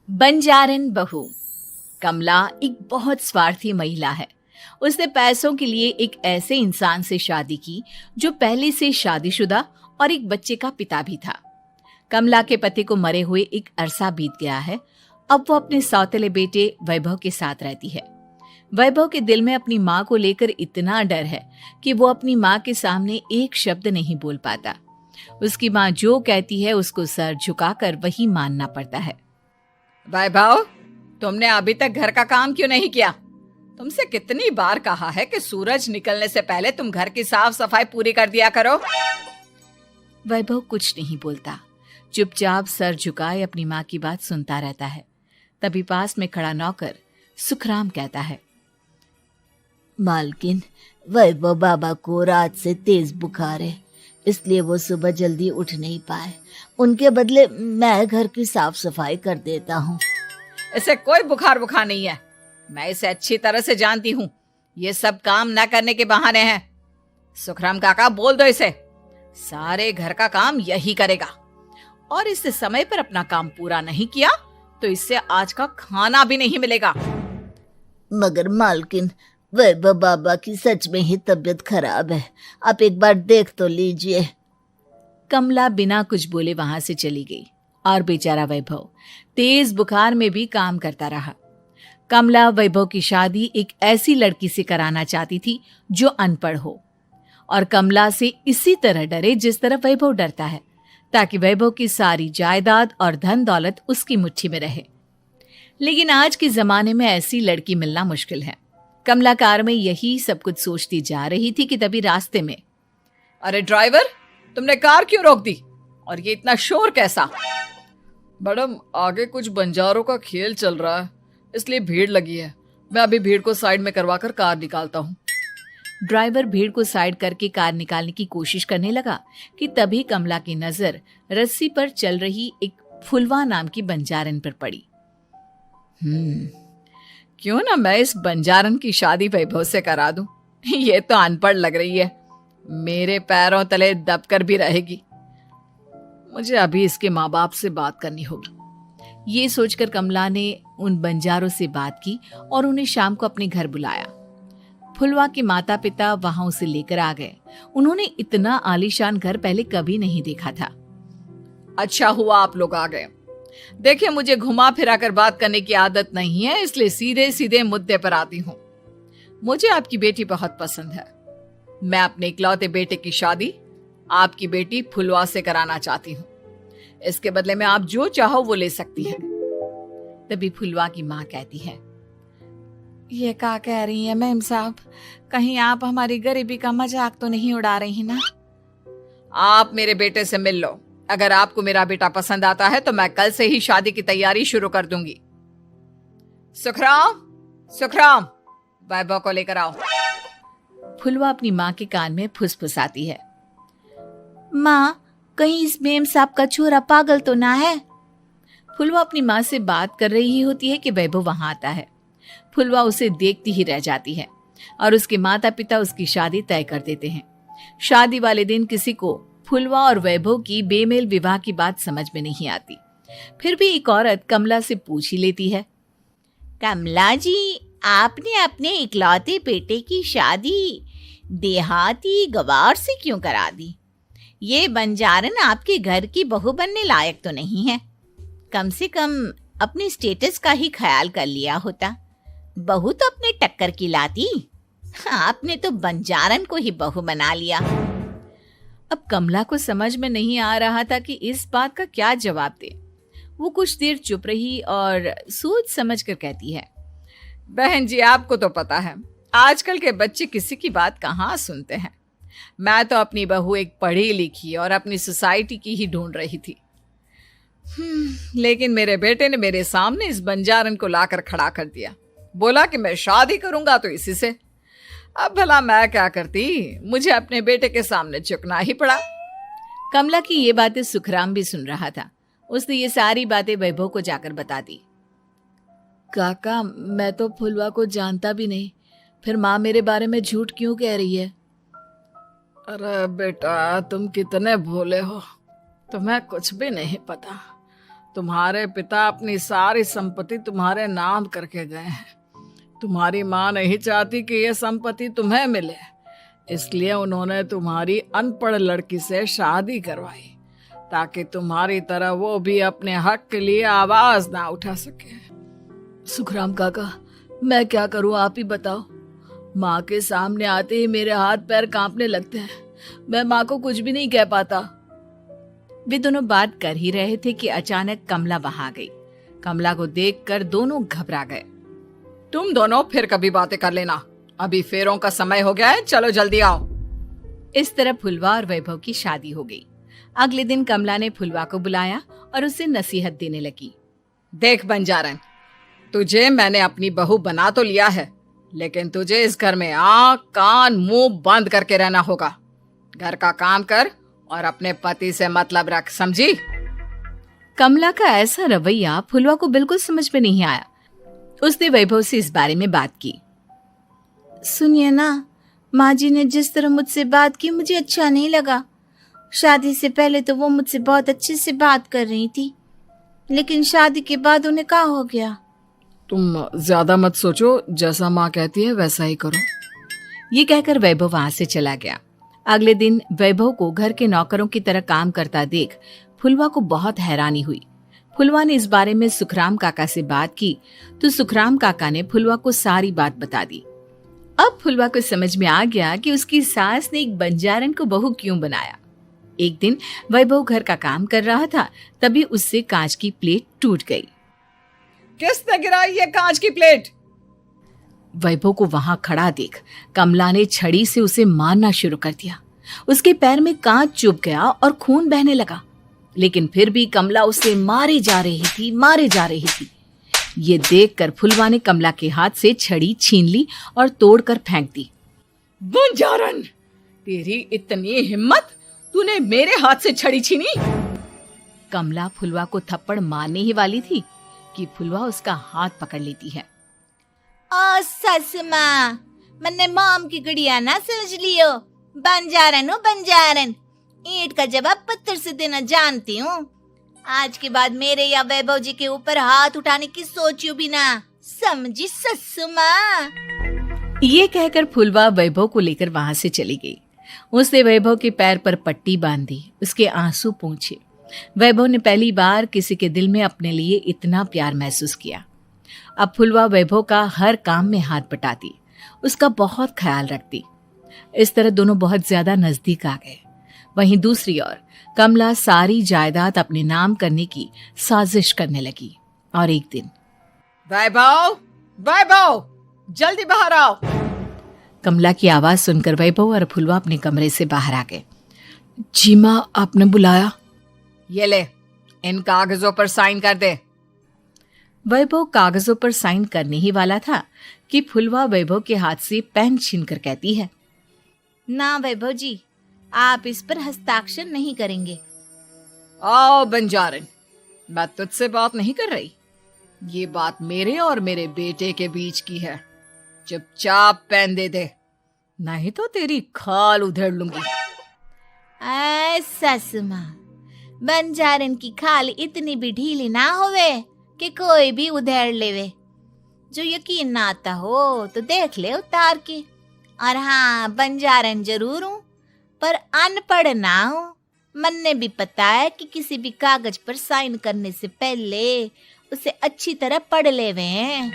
बंजारन बहू। कमला एक बहुत स्वार्थी महिला है। उसने पैसों के लिए एक ऐसे इंसान से शादी की जो पहले से शादीशुदा और एक बच्चे का पिता भी था। कमला के पति को मरे हुए एक अरसा बीत गया है। अब वो अपने सौतेले बेटे वैभव के साथ रहती है। वैभव के दिल में अपनी माँ को लेकर इतना डर है कि वो अपनी माँ के सामने एक शब्द नहीं बोल पाता। उसकी माँ जो कहती है उसको सर झुकाकर वही मानना पड़ता है। वैभव, तुमने अभी तक घर का काम क्यों नहीं किया? तुमसे कितनी बार कहा है कि सूरज निकलने से पहले तुम घर की साफ सफाई पूरी कर दिया करो। वैभव कुछ नहीं बोलता, चुपचाप सर झुकाए अपनी माँ की बात सुनता रहता है। तभी पास में खड़ा नौकर सुखराम कहता है, मालकिन, वैभव बाबा को रात से तेज बुखार है, इसलिए वो सुबह जल्दी उठ नहीं पाए। उनके बदले मैं घर की साफ सफाई कर देता हूँ। इसे कोई बुखार नहीं है। मैं इसे अच्छी तरह से जानती हूँ। ये सब काम न करने के बहाने हैं। सुखराम काका, बोल दो इसे, सारे घर का काम यही करेगा। और इससे समय पर अपना काम पूरा नहीं किया तो इससे आज का खाना भी नहीं मिलेगा। मगर मालकिन, वैभव बाबा की सच में ही तबीयत खराब है, आप एक बार देख तो लीजिए। कमला बिना कुछ बोले वहां से चली गई और बेचारा वैभव तेज बुखार में भी काम करता रहा। कमला वैभव की शादी एक ऐसी लड़की से कराना चाहती थी जो अनपढ़ हो और कमला से इसी तरह डरे जिस तरह वैभव डरता है, ताकि वैभव की सारी जायदाद और धन दौलत उसकी मुट्ठी में रहे। लेकिन आज के जमाने में ऐसी लड़की मिलना मुश्किल है। कमला कार में यही सब कुछ सोचती जा रही थी कि तभी रास्ते में, अरे ड्राइवर, तुमने कार क्यों रोक दी? और ये इतना शोर कैसा? मैडम, आगे कुछ बंजारों का खेल चल रहा है, इसलिए भीड़ लगी है। मैं अभी भीड़ को साइड में करवाकर कार निकालता हूँ। ड्राइवर भीड़ को साइड करके कार निकालने की कोशिश करने लगा कि तभी कमला की नजर रस्सी पर चल रही एक फुलवा नाम की बंजारन पर पड़ी। क्यों ना मैं इस बंजारन की शादी वैभव से करा दूं? ये तो अनपढ़ लग रही है, मेरे पैरों तले दबकर भी रहेगी। मुझे अभी इसके माँ बाप से बात करनी होगी। ये सोचकर कमला ने उन बंजारों से बात की और उन्हें शाम को अपने घर बुलाया। फुलवा के माता पिता वहां उसे लेकर आ गए। उन्होंने इतना आलीशान घर पहले कभी नहीं देखा था। अच्छा हुआ आप लोग आ गए। देखिए, मुझे घुमा फिरा कर बात करने की आदत नहीं है, इसलिए सीधे सीधे मुद्दे पर आती हूँ। मुझे आपकी बेटी बहुत पसंद है। मैं अपने इकलौते बेटे की शादी आपकी बेटी फुलवा से कराना चाहती हूँ। इसके बदले में आप जो चाहो वो ले सकती हैं। तभी फुलवा की माँ कहती है, ये क्या कह रही है मैम साहब? कहीं आप हमारी गरीबी का मजाक तो नहीं उड़ा रही ना? आप मेरे बेटे से मिल लो। अगर आपको मेरा बेटा पसंद आता है तो मैं कल से ही शादी की तैयारी शुरू कर दूंगी। सुखराम, वैभव को लेकर आओ। फुलवा अपनी माँ के कान में फुसफुसाती है, माँ, कहीं इस मेम साहब का छोरा पागल तो ना है? फुलवा अपनी माँ से बात कर रही होती है कि वैभव वहां आता है। फुलवा उसे देखती ही रह जाती है और उसके माता पिता उसकी शादी तय कर देते हैं। शादी वाले दिन किसी को फुलवा और वैभव की बेमेल विवाह की बात समझ में नहीं आती। फिर भी एक औरत कमला से पूछ ही लेती है, कमला जी, आपने अपने इकलौते बेटे की शादी देहाती गवार से क्यों करा दी? ये बंजारन आपके घर की बहू बनने लायक तो नहीं है। कम से कम अपने स्टेटस का ही ख्याल कर लिया होता। बहू तो अपने टक्कर की लाती, आपने तो बंजारन को ही बहू बना लिया। अब कमला को समझ में नहीं आ रहा था कि इस बात का क्या जवाब दे। वो कुछ देर चुप रही और सोच समझ कर कहती है, बहन जी, आपको तो पता है आजकल के बच्चे किसी की बात कहाँ सुनते हैं। मैं तो अपनी बहू एक पढ़ी लिखी और अपनी सोसाइटी की ही ढूंढ रही थी। लेकिन मेरे बेटे ने मेरे सामने इस बंजारन को लाकर खड़ा कर दिया। बोला कि मैं शादी करूंगा तो इसी से। अब भला मैं क्या करती, मुझे अपने बेटे के सामने झुकना ही पड़ा। कमला की ये बातें सुखराम भी सुन रहा था। उसने ये सारी बातें वैभव को जाकर बता दी। काका, मैं तो फुलवा को जानता भी नहीं, फिर माँ मेरे बारे में झूठ क्यों कह रही है? अरे बेटा, तुम कितने भोले हो, तुम्हें कुछ भी नहीं पता। तुम्हारे पिता अपनी सारी संपत्ति तुम्हारे नाम करके गए हैं। तुम्हारी माँ नहीं चाहती कि यह संपत्ति तुम्हें मिले, इसलिए उन्होंने तुम्हारी अनपढ़ लड़की से शादी करवाई ताकि तुम्हारी तरह वो भी अपने हक के लिए आवाज ना उठा सके। सुखराम काका, मैं क्या करूं, आप ही बताओ। माँ के सामने आते ही मेरे हाथ पैर कांपने लगते हैं। मैं माँ को कुछ भी नहीं कह पाता। वे दोनों बात कर ही रहे थे कि अचानक कमला वहां आ गई। कमला को देखकर दोनों घबरा गए। तुम दोनों फिर कभी बातें कर लेना, अभी फेरों का समय हो गया है, चलो जल्दी आओ। इस तरह फुलवा और वैभव की शादी हो गई। अगले दिन कमला ने फुलवा को बुलाया और उसे नसीहत देने लगी। देख बंजारन, तुझे मैंने अपनी बहू बना तो लिया है, लेकिन तुझे इस घर में आंख कान मुंह बंद करके रहना होगा। घर का काम कर और अपने पति से मतलब रख, समझी? कमला का ऐसा रवैया फुलवा को बिल्कुल समझ में नहीं आया। उसने वैभव से इस बारे में बात की। सुनिए ना, माँ जी ने जिस तरह मुझसे बात की मुझे अच्छा नहीं लगा। शादी से पहले तो वो मुझसे बहुत अच्छे से बात कर रही थी, लेकिन शादी के बाद उन्हें क्या हो गया? तुम ज्यादा मत सोचो, जैसा माँ कहती है वैसा ही करो। ये कहकर वैभव वहां से चला गया। अगले दिन वैभव को घर के नौकरों की तरह काम करता देख फुलवा को बहुत हैरानी हुई। फुलवा ने इस बारे में सुखराम काका से बात की तो सुखराम काका ने फुलवा को सारी बात बता दी। अब फुलवा को समझ में आ गया कि उसकी सास ने एक बंजारन को बहू क्यों बनाया। एक दिन वैभव घर का काम कर रहा था, तभी उससे कांच की प्लेट टूट गई। किसने गिराई ये कांच की प्लेट? वैभव को वहां खड़ा देख कमला ने छड़ी से उसे मारना शुरू कर दिया। उसके पैर में कांच चुभ गया और खून बहने लगा, लेकिन फिर भी कमला उसे मारे जा रही थी। ये देखकर फुलवा ने कमला के हाथ से छड़ी छीन ली और तोड़कर फेंक दी। बंजारन, तेरी इतनी हिम्मत, तूने मेरे हाथ से छड़ी छीनी? कमला फुलवा को थप्पड़ मारने ही वाली थी कि फुलवा उसका हाथ पकड़ लेती है। ओ सस माँ, मैंने मॉम की गुड़िया ना समझ लियो। बंजारन हो बंजारन, ईंट का जवाब पत्थर से देना जानती हूँ। आज के बाद मेरे या वैभव जी के ऊपर हाथ उठाने की सोचियो भी ना, समझी ससु माँ? ये कहकर फुलवा वैभव को लेकर वहां से चली गई। उसने वैभव के पैर पर पट्टी बांधी, उसके आंसू पोंछे। वैभव ने पहली बार किसी के दिल में अपने लिए इतना प्यार महसूस किया। अब फुलवा वैभव का हर काम में हाथ बटाती, उसका बहुत ख्याल रखती। इस तरह दोनों बहुत ज्यादा नजदीक आ गए। वहीं दूसरी ओर कमला सारी जायदाद अपने नाम करने की साजिश करने लगी। और एक दिन, वैभव, जल्दी बाहर आओ। कमला की आवाज सुनकर वैभव और फुलवा अपने कमरे से बाहर आ गए। जी माँ, आपने बुलाया? ये ले, इन कागजों पर साइन कर दे। वैभव कागजों पर साइन करने ही वाला था कि फुलवा वैभव के हाथ से पेन छीनकर कहती है, ना वैभव जी, आप इस पर हस्ताक्षर नहीं करेंगे। आओ बंजारन, मैं तुझसे बात नहीं कर रही। ये बात मेरे और मेरे बेटे के बीच की है। चुपचाप पेन दे दे, नहीं तो तेरी खाल उधेड़ लूंगी। ससु माँ, बंजारन की खाल इतनी भी ढीली ना होवे कि कोई भी उधेड़ लेवे। जो यकीन ना आता हो तो देख ले उतार के। और हाँ, बंजारन जरूर हूँ पर अनपढ़ ना हूँ। मैंने भी पता है कि किसी भी कागज पर साइन करने से पहले उसे अच्छी तरह पढ़ लेवे हैं।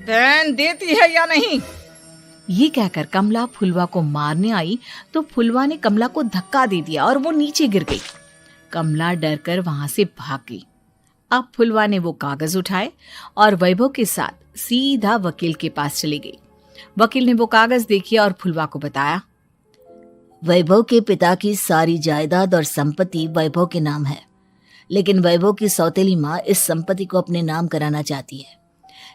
पेन देती है या नहीं? ये कहकर कमला फुलवा को मारने आई तो फुलवा ने कमला को धक्का दे दिया और वो नीचे गिर गई। कमला डरकर वहां से भाग गई। अब फुलवा ने वो कागज उठाए और वैभव के साथ सीधा वकील के पास चली गई। वकील ने वो कागज देखे और फुलवा को बताया, वैभव के पिता की सारी जायदाद और संपत्ति वैभव के नाम है, लेकिन वैभव की सौतेली माँ इस संपत्ति को अपने नाम कराना चाहती है,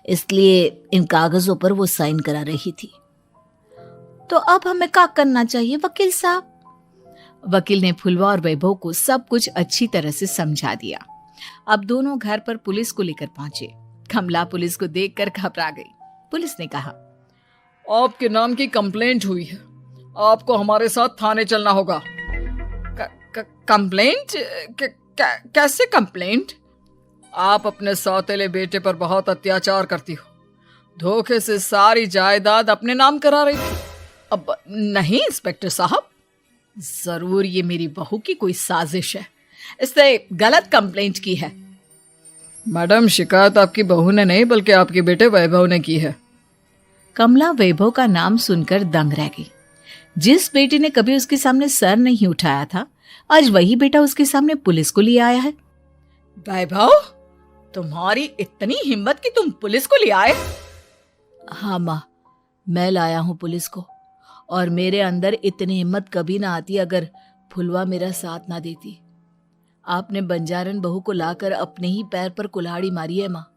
इसलिए इन कागजों पर वो साइन करा रही थी। तो अब हमें क्या करना चाहिए वकील साहब? वकील ने फुलवा और वैभव को सब कुछ अच्छी तरह से समझा दिया। अब दोनों घर पर पुलिस को लेकर पहुंचे। कमला पुलिस को देखकर घबरा गई। पुलिस ने कहा, आपके नाम की कंप्लेंट हुई है, आपको हमारे साथ थाने चलना होगा। कंप्लेंट? कैसे कंप्लेंट? आप अपने सौतेले बेटे पर बहुत अत्याचार करती हो, धोखे से सारी जायदाद अपने नाम करा रही थी। अब नहीं इंस्पेक्टर साहब, जरूर ये मेरी बहू की कोई साजिश है, इसने गलत कंप्लेंट की है। मैडम, शिकायत आपकी बहू ने नहीं बल्कि आपके बेटे वैभव ने की है। कमला वैभव का नाम सुनकर दंग रह गई। जिस बेटे ने कभी उसके सामने सर नहीं उठाया था, आज वही बेटा उसके सामने पुलिस को लिए आया है। वैभव, तुम्हारी इतनी हिम्मत कि तुम पुलिस को ले आए? हाँ माँ, मैं लाया हूँ पुलिस को, और मेरे अंदर इतनी हिम्मत कभी ना आती अगर फुलवा मेरा साथ ना देती। आपने बंजारन बहू को लाकर अपने ही पैर पर कुल्हाड़ी मारी है माँ।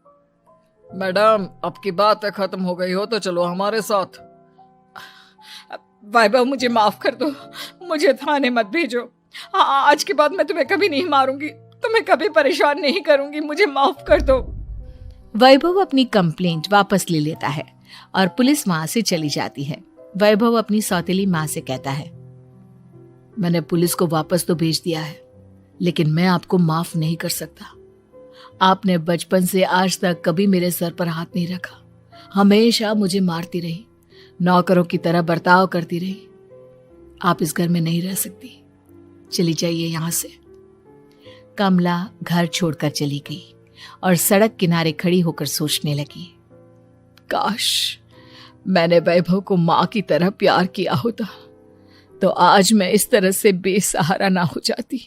मैडम, अब की बात खत्म हो गई हो तो चलो हमारे साथ। वैभव, मुझे माफ कर दो, मुझे थाने मत भेजो। आज के बाद मैं तुम्हें कभी नहीं मारूंगी, तुम्हें कभी परेशान नहीं करूंगी, मुझे माफ कर दो। वैभव अपनी कंप्लेंट वापस ले लेता है और पुलिस वहां से चली जाती है। वैभव अपनी सौतेली माँ से कहता है, मैंने पुलिस को वापस तो भेज दिया है, लेकिन मैं आपको माफ नहीं कर सकता। आपने बचपन से आज तक कभी मेरे सर पर हाथ नहीं रखा, हमेशा मुझे मारती रही, नौकरों की तरह बर्ताव करती रही। आप इस घर में नहीं रह सकती, चली जाइए यहां से। कमला घर छोड़कर चली गई और सड़क किनारे खड़ी होकर सोचने लगी, काश मैंने वैभव को माँ की तरह प्यार किया होता तो आज मैं इस तरह से बेसहारा ना हो जाती।